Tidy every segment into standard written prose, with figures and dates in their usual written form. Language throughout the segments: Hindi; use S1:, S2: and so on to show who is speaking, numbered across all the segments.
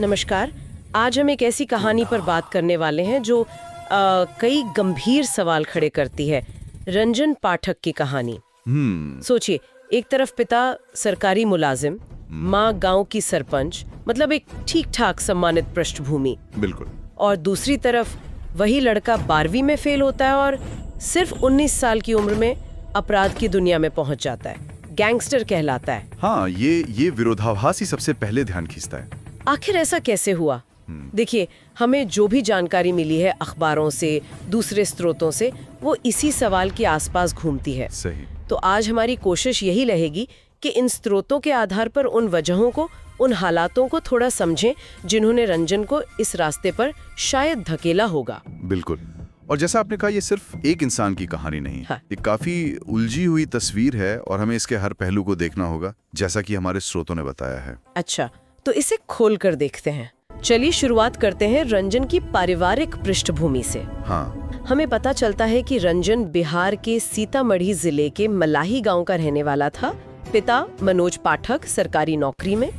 S1: नमस्कार। आज हम एक ऐसी कहानी पर बात करने वाले हैं जो कई गंभीर सवाल खड़े करती है। रंजन पाठक की कहानी। सोचिए, एक तरफ पिता सरकारी मुलाजिम, माँ गांव की सरपंच, मतलब एक ठीक ठाक सम्मानित पृष्ठभूमि।
S2: बिल्कुल।
S1: और दूसरी तरफ वही लड़का 12वीं में फेल होता है और सिर्फ 19 साल की उम्र में अपराध की दुनिया में पहुंच जाता है, गैंगस्टर कहलाता है।
S2: हाँ, ये विरोधाभास ही सबसे पहले ध्यान खींचता है।
S1: आखिर ऐसा कैसे हुआ? देखिए, हमें जो भी जानकारी मिली है अखबारों से, दूसरे स्रोतों से, वो इसी सवाल के आसपास घूमती है।
S2: सही।
S1: तो आज हमारी कोशिश यही रहेगी कि इन स्रोतों के आधार पर उन वजहों को, उन हालातों को थोड़ा समझें जिन्होंने रंजन को इस रास्ते पर शायद धकेला होगा।
S2: बिल्कुल। और जैसा आपने कहा, ये सिर्फ एक इंसान की कहानी नहीं।
S1: हाँ।
S2: ये काफी उलझी हुई तस्वीर है और हमें इसके हर पहलू को देखना होगा, जैसा कि हमारे स्रोतों ने बताया है।
S1: अच्छा, तो इसे खोल कर देखते हैं। चलिए शुरुआत करते हैं रंजन की पारिवारिक पृष्ठभूमि से।
S2: हाँ।
S1: हमें पता चलता है कि रंजन बिहार के सीतामढ़ी जिले के मलाही गांव का रहने वाला था। पिता मनोज पाठक सरकारी नौकरी में,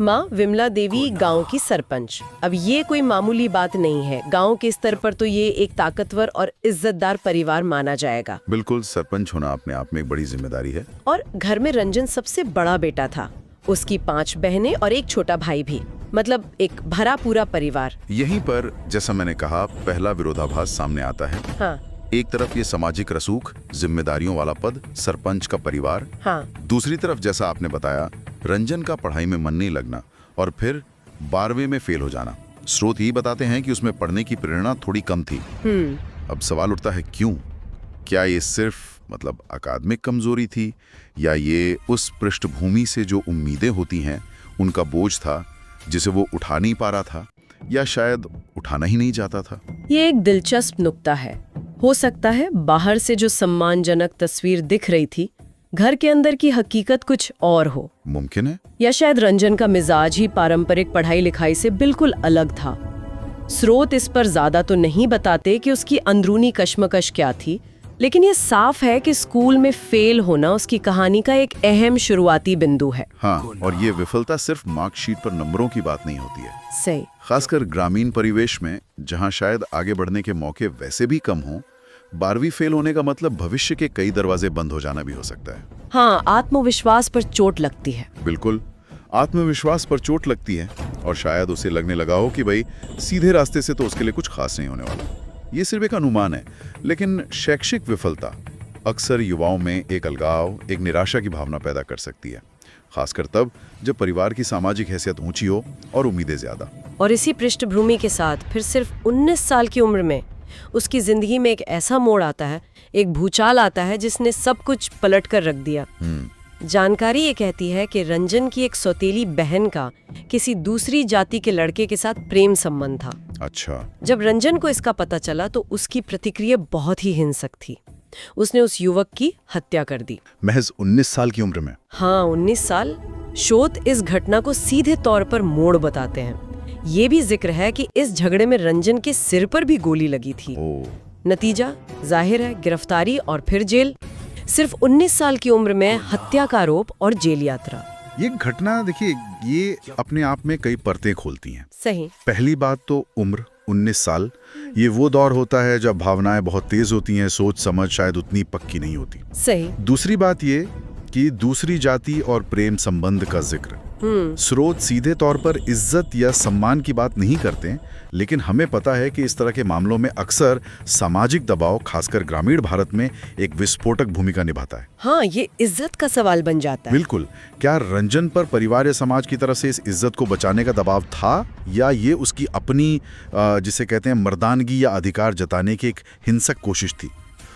S1: माँ विमला देवी गांव की सरपंच। अब ये कोई मामूली बात नहीं है। गांव के स्तर पर तो ये एक ताकतवर और इज्जतदार परिवार माना जाएगा।
S2: बिल्कुल, सरपंच होना अपने आप में एक बड़ी जिम्मेदारी है।
S1: और घर में रंजन सबसे बड़ा बेटा था। उसकी 5 बहनें और एक छोटा भाई भी, मतलब एक भरा पूरा परिवार।
S2: यहीं पर, जैसा मैंने कहा, पहला विरोधाभास सामने आता है।
S1: हाँ।
S2: एक तरफ ये सामाजिक रसूख, जिम्मेदारियों वाला पद, सरपंच का परिवार।
S1: हाँ।
S2: दूसरी तरफ, जैसा आपने बताया, रंजन का पढ़ाई में मन नहीं लगना और फिर 12वीं में फेल हो जाना। स्रोत यही बताते हैं कि उसमें पढ़ने की प्रेरणा थोड़ी कम थी। अब सवाल उठता है, क्यों? क्या ये सिर्फ अकादमिक कमजोरी थी, या ये उस पृष्ठभूमि से जो उम्मीदें होती हैं उनका बोझ था जिसे वो उठा नहीं पा रहा था, या शायद उठाना ही नहीं चाहता था?
S1: ये एक दिलचस्प नुक्ता है। हो सकता है बाहर से जो सम्मानजनक तस्वीर दिख रही थी, घर के अंदर की हकीकत कुछ और हो।
S2: मुमकिन है।
S1: या शायद रंजन का मिजाज ही पारंपरिक पढ़ाई लिखाई से बिल्कुल अलग था। स्रोत इस पर ज्यादा तो नहीं बताते कि उसकी अंदरूनी कश्मकश क्या थी, लेकिन ये साफ है कि स्कूल में फेल होना उसकी कहानी का एक अहम शुरुआती बिंदु है।
S2: हाँ, और ये विफलता सिर्फ मार्कशीट पर नंबरों की बात नहीं होती है।
S1: सही।
S2: खासकर ग्रामीण परिवेश में, जहाँ शायद आगे बढ़ने के मौके वैसे भी कम हों, 12वीं फेल होने का मतलब भविष्य के कई दरवाजे बंद हो जाना भी हो सकता है।
S1: हाँ, आत्मविश्वास पर चोट लगती है।
S2: बिल्कुल, आत्मविश्वास पर चोट लगती है और शायद उसे लगने लगा हो कि भाई सीधे रास्ते से तो उसके लिए कुछ खास नहीं होने वाला। ये सिर्फ एक अनुमान है, लेकिन शैक्षिक विफलता अक्सर युवाओं में एक अलगाव, एक निराशा की भावना पैदा कर सकती है, खासकर तब जब परिवार की सामाजिक हैसियत ऊंची हो और उम्मीदें ज्यादा।
S1: और इसी पृष्ठभूमि के साथ फिर सिर्फ 19 साल की उम्र में उसकी जिंदगी में एक ऐसा मोड़ आता है, एक भूचाल आता है जिसने सब कुछ पलट कर रख दिया। जानकारी ये कहती है कि रंजन की एक सौतेली बहन का किसी दूसरी जाति के लड़के के साथ प्रेम संबंध था।
S2: अच्छा।
S1: जब रंजन को इसका पता चला तो उसकी प्रतिक्रिया बहुत ही हिंसक थी। उसने उस युवक की हत्या कर दी।
S2: महज 19 साल की उम्र में?
S1: हाँ, 19 साल। शोध इस घटना को सीधे तौर पर मोड़ बताते हैं। ये भी जिक्र है कि इस झगड़े में रंजन के सिर पर भी गोली लगी थी। नतीजा जाहिर है, गिरफ्तारी और फिर जेल। सिर्फ 19 साल की उम्र में हत्या का आरोप और जेल यात्रा।
S2: ये घटना, देखिए, ये अपने आप में कई परतें खोलती हैं।
S1: सही।
S2: पहली बात तो उम्र, 19 साल। ये वो दौर होता है जब भावनाएं बहुत तेज होती हैं, सोच समझ शायद उतनी पक्की नहीं होती।
S1: सही।
S2: दूसरी बात ये कि दूसरी जाति और प्रेम संबंध का जिक्र। स्रोत सीधे तौर पर इज्जत या सम्मान की बात नहीं करते, लेकिन हमें पता है कि इस तरह के मामलों में अक्सर सामाजिक दबाव, खासकर ग्रामीण भारत में, एक विस्फोटक भूमिका निभाता है।
S1: हाँ, ये इज्जत का सवाल बन जाता है।
S2: बिल्कुल। क्या रंजन पर परिवार या समाज की तरफ से इस इज्जत को बचाने का दबाव था, या ये उसकी अपनी जिसे कहते हैं मर्दानगी या अधिकार जताने की एक हिंसक कोशिश थी?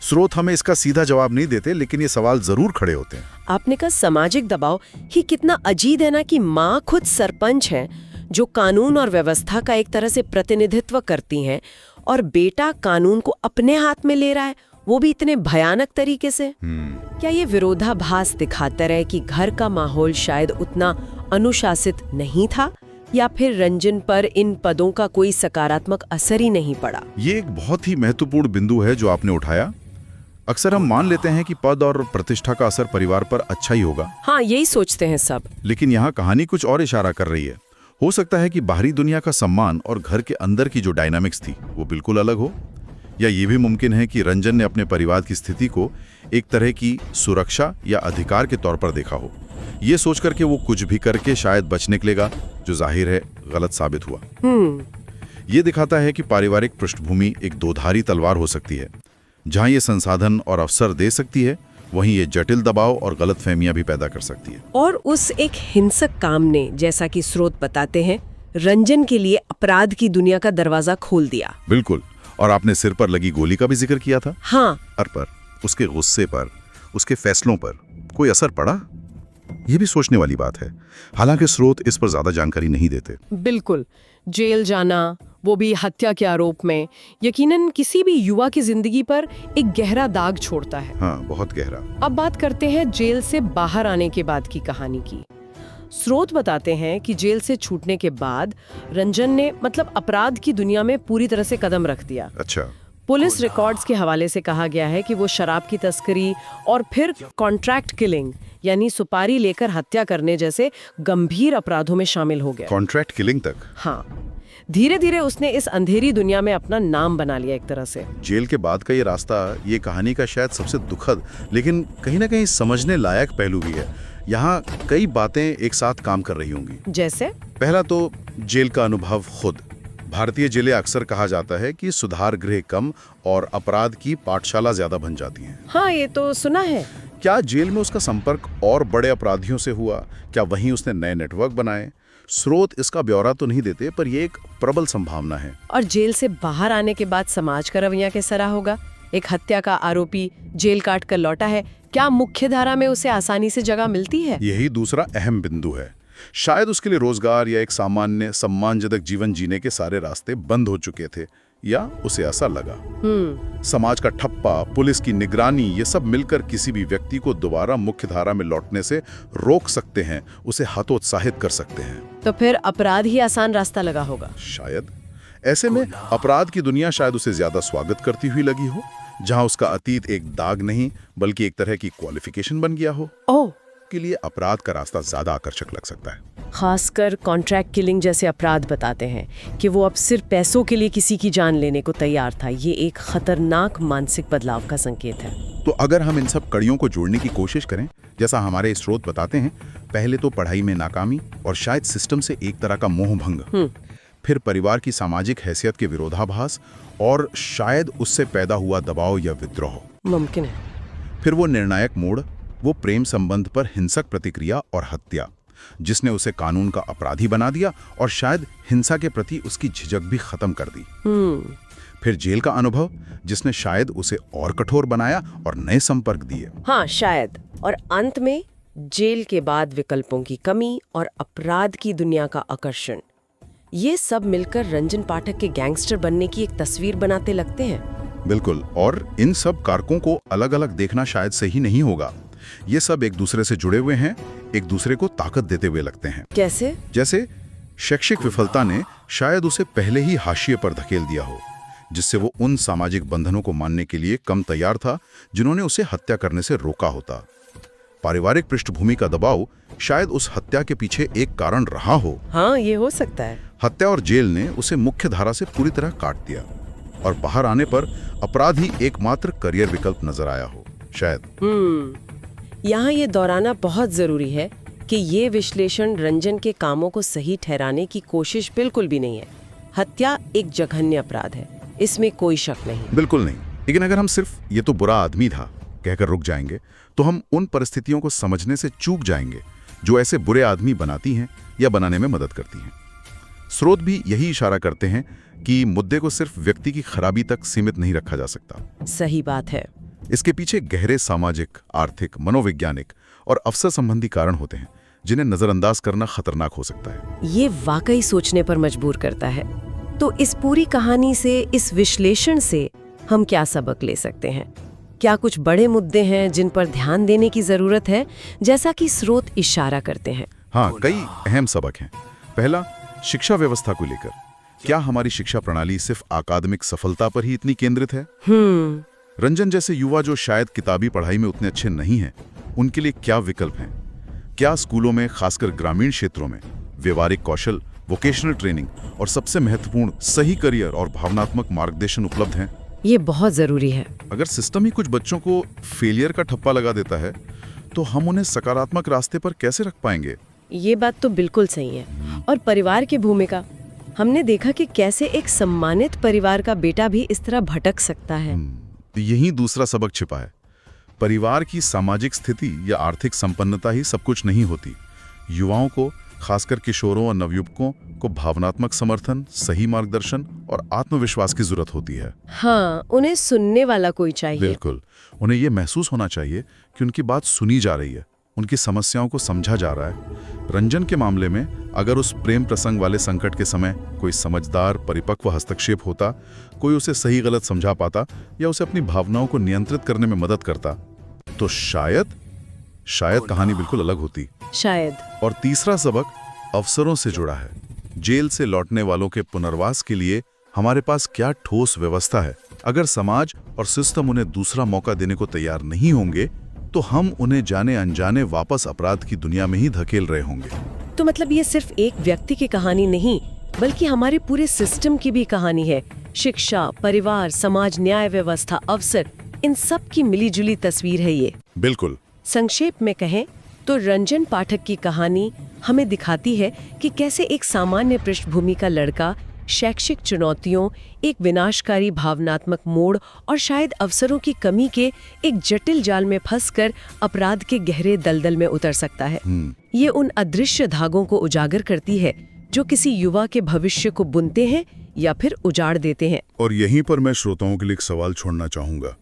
S2: स्रोत हमें इसका सीधा जवाब नहीं देते, लेकिन ये सवाल जरूर खड़े होते हैं।
S1: आपने कहा सामाजिक दबाव, ही कितना अजीब है ना कि माँ खुद सरपंच हैं जो कानून और व्यवस्था का एक तरह से प्रतिनिधित्व करती हैं, और बेटा कानून को अपने हाथ में ले रहा है, वो भी इतने भयानक तरीके से। क्या ये विरोधाभास दिखाता है कि घर का माहौल शायद उतना अनुशासित नहीं था, या फिर रंजन पर इन पदों का कोई सकारात्मक असर ही नहीं पड़ा?
S2: ये एक बहुत ही महत्वपूर्ण बिंदु है जो आपने उठाया। अक्सर हम मान लेते हैं कि पद और प्रतिष्ठा का असर परिवार पर अच्छा ही होगा।
S1: हाँ, यही सोचते हैं सब।
S2: लेकिन यहाँ कहानी कुछ और इशारा कर रही है। हो सकता है कि बाहरी दुनिया का सम्मान और घर के अंदर की जो डायनामिक्स थी वो बिल्कुल अलग हो, या ये भी मुमकिन है कि रंजन ने अपने परिवार की स्थिति को एक तरह की सुरक्षा या अधिकार के तौर पर देखा हो, ये सोचकर के वो कुछ भी करके शायद बच निकलेगा, जो जाहिर है गलत साबित हुआ। ये दिखाता है कि पारिवारिक पृष्ठभूमि एक दोधारी तलवार हो सकती है। जहां ये संसाधन और अवसर दे सकती है, वहीं ये जटिल दबाव और गलतफहमियां भी पैदा कर सकती है।
S1: और उस एक हिंसक काम ने, जैसा कि स्रोत बताते हैं, रंजन के लिए अपराध की दुनिया का दरवाजा खोल दिया।
S2: बिल्कुल। और आपने सिर पर लगी गोली का भी जिक्र किया था।
S1: हाँ।
S2: पर उसके गुस्से पर, उसके फैसलों पर कोई असर पड़ा? ये भी सोचने वाली बात है। हालांकि स्रोत इस पर ज्यादा जानकारी नहीं देते।
S1: बिल्कुल। जेल जाना, वो भी हत्या के आरोप में, यकीनन किसी भी युवा की जिंदगी पर एक गहरा दाग छोड़ता है।
S2: हाँ, बहुत गहरा।
S1: अब बात करते हैं जेल से बाहर आने के बाद की कहानी की। स्रोत बताते हैं कि जेल से छूटने के बाद रंजन ने अपराध की दुनिया में पूरी तरह से कदम रख दिया।
S2: अच्छा।
S1: पुलिस रिकॉर्ड्स के हवाले से कहा गया है कि वो शराब की तस्करी और फिर कॉन्ट्रैक्ट किलिंग, यानी सुपारी लेकर हत्या करने जैसे गंभीर अपराधों में शामिल हो गया।
S2: कॉन्ट्रैक्ट किलिंग तक?
S1: हाँ। धीरे धीरे उसने इस अंधेरी दुनिया में अपना नाम बना लिया एक तरह से।
S2: जेल के बाद का ये रास्ता, ये कहानी का शायद सबसे दुखद लेकिन कहीं ना कहीं समझने लायक पहलू भी है। यहाँ कई बातें एक साथ काम कर रही होंगी।
S1: जैसे?
S2: पहला तो जेल का अनुभव खुद। भारतीय जेलें अक्सर कहा जाता है कि सुधार गृह कम और अपराध की पाठशाला ज्यादा बन जाती हैं।
S1: हाँ, ये तो सुना है।
S2: क्या जेल में उसका संपर्क और बड़े अपराधियों से हुआ? क्या वहीं उसने नए नेटवर्क बनाए? स्रोत इसका ब्यौरा तो नहीं देते, पर यह एक प्रबल संभावना है।
S1: और जेल से बाहर आने के बाद समाज का रवैया कैसा रहा होगा? एक हत्या का आरोपी जेल काट कर लौटा है, क्या मुख्य धारा में उसे आसानी से जगह मिलती है?
S2: यही दूसरा अहम बिंदु है। शायद उसके लिए रोजगार या एक सामान्य सम्मानजनक जीवन जीने के सारे रास्ते बंद हो चुके थे, या उसे ऐसा लगा। समाज का ठप्पा, पुलिस की निगरानी, ये सब मिलकर किसी भी व्यक्ति को दोबारा मुख्य धारा में लौटने से रोक सकते हैं, उसे हतोत्साहित कर सकते हैं।
S1: तो फिर अपराध ही आसान रास्ता लगा होगा
S2: शायद। ऐसे में अपराध की दुनिया शायद उसे ज्यादा स्वागत करती हुई लगी हो, जहां उसका अतीत एक दाग नहीं बल्कि एक तरह की क्वालिफिकेशन बन गया हो।
S1: ओह,
S2: के लिए अपराध का रास्ता ज्यादा आकर्षक लग सकता है।
S1: खासकर कॉन्ट्रैक्ट किलिंग जैसे अपराध बताते हैं कि वो अब सिर्फ पैसों के लिए किसी की जान लेने को तैयार था। ये एक खतरनाक मानसिक बदलाव का संकेत है।
S2: तो अगर हम इन सब कड़ियों को जोड़ने की कोशिश करें, जैसा हमारे स्रोत बताते हैं, पहले तो पढ़ाई में नाकामी और शायद सिस्टम से एक तरह का मोह भंग, फिर परिवार की सामाजिक हैसियत के विरोधाभास और शायद उससे पैदा हुआ दबाव या विद्रोह,
S1: मुमकिन है।
S2: फिर वो निर्णायक मोड़, वो प्रेम संबंध पर हिंसक प्रतिक्रिया और हत्या, जिसने उसे कानून का अपराधी बना दिया और शायद हिंसा के प्रति उसकी झिझक भी खत्म कर दी। फिर जेल का अनुभव, जिसने शायद उसे और कठोर बनाया और नए संपर्क दिए।
S1: हाँ, शायद। और अंत में जेल के बाद विकल्पों की कमी और अपराध की दुनिया का आकर्षण, ये सब मिलकर रंजन पाठक के गैंगस्टर बनने की एक तस्वीर बनाते लगते हैं।
S2: बिल्कुल। और इन सब कारकों को अलग अलग देखना शायद सही नहीं होगा। ये सब एक दूसरे से जुड़े हुए हैं, एक दूसरे को ताकत देते हुए लगते हैं।
S1: कैसे?
S2: जैसे शैक्षिक विफलता ने शायद उसे पहले ही हाशिए पर धकेल दिया हो, जिससे वो उन सामाजिक बंधनों को मानने के लिए कम तैयार था जिन्होंने उसे हत्या करने से रोका होता। पारिवारिक पृष्ठभूमि का दबाव शायद उस हत्या के पीछे एक कारण रहा हो।
S1: हाँ, ये हो सकता है।
S2: हत्या और जेल ने उसे मुख्य धारा से पूरी तरह काट दिया और बाहर आने पर अपराध ही एकमात्र करियर विकल्प नजर आया हो शायद।
S1: यहाँ ये दोहराना बहुत जरूरी है कि ये विश्लेषण रंजन के कामों को सही ठहराने की कोशिश बिल्कुल भी नहीं है। हत्या एक जघन्य अपराध है, इसमें कोई शक नहीं।
S2: बिल्कुल नहीं। लेकिन अगर हम सिर्फ ये तो बुरा आदमी था कहकर रुक जाएंगे, तो हम उन परिस्थितियों को समझने से चूक जाएंगे जो ऐसे बुरे आदमी बनाती हैं या बनाने में मदद करती हैं। स्रोत भी यही इशारा करते हैं कि मुद्दे को सिर्फ व्यक्ति की खराबी तक सीमित नहीं रखा जा सकता।
S1: सही बात है।
S2: इसके पीछे गहरे सामाजिक, आर्थिक, मनोवैज्ञानिक और अवसर संबंधी कारण होते हैं, जिन्हें नजरअंदाज करना खतरनाक हो सकता है।
S1: ये वाकई सोचने पर मजबूर करता है। तो इस पूरी कहानी से, इस विश्लेषण से हम क्या सबक ले सकते हैं? क्या कुछ बड़े मुद्दे हैं जिन पर ध्यान देने की जरूरत है, जैसा कि स्रोत इशारा करते हैं?
S2: हाँ, कई अहम सबक हैं। पहला, शिक्षा व्यवस्था को लेकर। क्या हमारी शिक्षा प्रणाली सिर्फ अकादमिक सफलता पर ही इतनी केंद्रित है? रंजन जैसे युवा जो शायद किताबी पढ़ाई में उतने अच्छे नहीं हैं, उनके लिए क्या विकल्प हैं? क्या स्कूलों में, खासकर ग्रामीण क्षेत्रों में, व्यवहारिक कौशल वोकेशनल ट्रेनिंग और सबसे महत्वपूर्ण सही करियर और भावनात्मक मार्गदर्शन उपलब्ध हैं।
S1: ये बहुत जरूरी है।
S2: अगर सिस्टम ही कुछ बच्चों को फेलियर का ठप्पा लगा देता है तो हम उन्हें सकारात्मक रास्ते पर कैसे रख पाएंगे?
S1: ये बात तो बिल्कुल सही है। और परिवार की भूमिका, हमने देखा कि कैसे एक सम्मानित परिवार का बेटा भी इस तरह भटक सकता है।
S2: यही दूसरा सबक छिपा है। परिवार की सामाजिक स्थिति या आर्थिक संपन्नता ही सब कुछ नहीं होती। युवाओं को, खासकर किशोरों और नवयुवकों को भावनात्मक समर्थन, सही मार्गदर्शन और आत्मविश्वास की जरूरत होती है।
S1: हाँ, उन्हें सुनने वाला कोई चाहिए।
S2: बिल्कुल, उन्हें ये महसूस होना चाहिए कि उनकी बात सुनी जा रही है, उनकी समस्याओं को समझा जा रहा है। रंजन के मामले में अगर उस प्रेम प्रसंग वाले संकट के समय कोई समझदार, परिपक्व हस्तक्षेप होता, कोई उसे सही गलत समझा पाता या उसे अपनी भावनाओं को नियंत्रित करने में मदद करता, तो शायद कहानी बिल्कुल अलग होती।
S1: शायद।
S2: और तीसरा सबक अवसरों से जुड़ा है। जेल से लौटने वालों के पुनर्वास के लिए हमारे पास क्या ठोस व्यवस्था है? अगर समाज और सिस्टम उन्हें दूसरा मौका देने को तैयार नहीं होंगे तो हम उन्हें जाने अनजाने वापस अपराध की दुनिया में ही धकेल रहे होंगे।
S1: तो मतलब ये सिर्फ एक व्यक्ति की कहानी नहीं, बल्कि हमारे पूरे सिस्टम की भी कहानी है। शिक्षा, परिवार, समाज, न्याय व्यवस्था, अवसर, इन सब की मिलीजुली तस्वीर है ये।
S2: बिल्कुल।
S1: संक्षेप में कहें तो रंजन पाठक की कहानी हमें दिखाती है कि कैसे एक सामान्य पृष्ठभूमि का लड़का शैक्षिक चुनौतियों, एक विनाशकारी भावनात्मक मोड़ और शायद अवसरों की कमी के एक जटिल जाल में फंसकर अपराध के गहरे दलदल में उतर सकता है। ये उन अदृश्य धागों को उजागर करती है जो किसी युवा के भविष्य को बुनते हैं या फिर उजाड़ देते हैं।
S2: और यहीं पर मैं श्रोताओं के लिए एक सवाल छोड़ना चाहूंगा।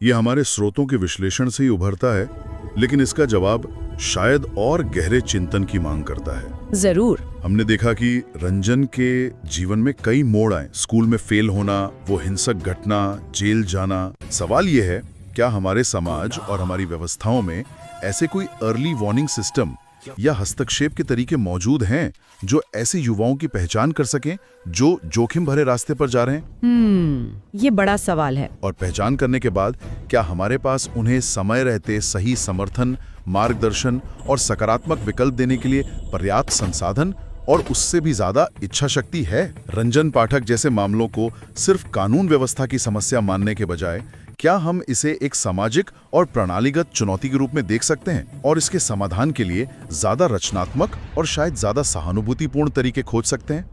S2: ये हमारे स्रोतों के विश्लेषण से ही उभरता है, लेकिन इसका जवाब शायद और गहरे चिंतन की मांग करता है।
S1: जरूर।
S2: हमने देखा कि रंजन के जीवन में कई मोड़ आए। स्कूल में फेल होना, वो हिंसक घटना, जेल जाना। सवाल ये है, क्या हमारे समाज और हमारी व्यवस्थाओं में ऐसे कोई अर्ली वार्निंग सिस्टम या हस्तक्षेप के तरीके मौजूद हैं जो ऐसे युवाओं की पहचान कर सकें जो जोखिम भरे रास्ते पर जा रहे हैं?
S1: ये बड़ा सवाल है।
S2: और पहचान करने के बाद क्या हमारे पास उन्हें समय रहते सही समर्थन, मार्गदर्शन और सकारात्मक विकल्प देने के लिए पर्याप्त संसाधन और उससे भी ज्यादा इच्छा शक्ति है? रंजन पाठक जैसे मामलों को सिर्फ कानून व्यवस्था की समस्या मानने के बजाय क्या हम इसे एक सामाजिक और प्रणालीगत चुनौती के रूप में देख सकते हैं और इसके समाधान के लिए ज्यादा रचनात्मक और शायद ज्यादा सहानुभूतिपूर्ण तरीके खोज सकते हैं?